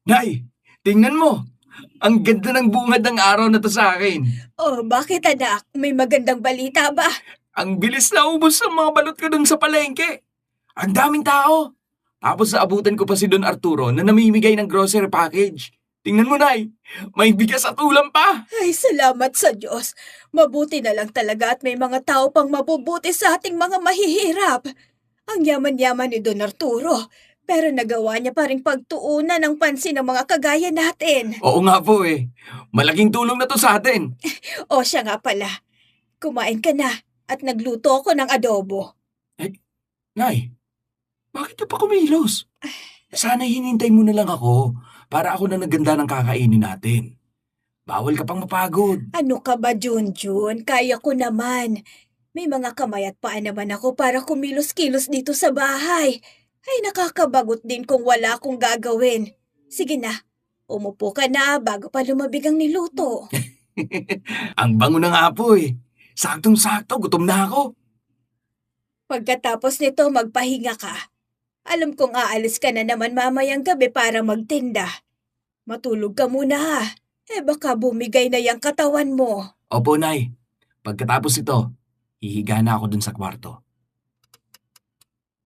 Nay, tingnan mo. Ang ganda ng bungad ng araw na to sa akin. Oh, bakit anak? May magandang balita ba? Ang bilis na ubos ang mga balot ko dun sa palengke. Ang daming tao. Tapos naabutan ko pa si Don Arturo na namimigay ng grocery package. Tingnan mo, Nay. May bigas at ulam pa. Ay, salamat sa Diyos. Mabuti na lang talaga at may mga tao pang mabubuti sa ating mga mahihirap. Ang yaman-yaman ni Don Arturo, pero nagawa niya pa rin pagtuunan ng pansin ng mga kagaya natin. Oo nga po eh. Malaking tulong na to sa atin. O siya nga pala, kumain ka na at nagluto ako ng adobo. Nay, bakit ka pa kumilos? Sana hinintay mo na lang ako para ako na naganda ng kakainin natin. Bawal ka pang mapagod. Ano ka ba, Junjun? Kaya ko naman. May mga kamay at paa naman ako para kumilos-kilos dito sa bahay. Ay, nakakabagot din kung wala akong gagawin. Sige na, umupo ka na bago pa lumabig ang niluto. Ang bango na nga po eh. Saktong-sakto, gutom na ako. Pagkatapos nito, magpahinga ka. Alam kong aalis ka na naman mamayang gabi para magtinda. Matulog ka muna ha. Baka bumigay na yung katawan mo. Opo, Nay. Pagkatapos ito, hihiga na ako dun sa kwarto.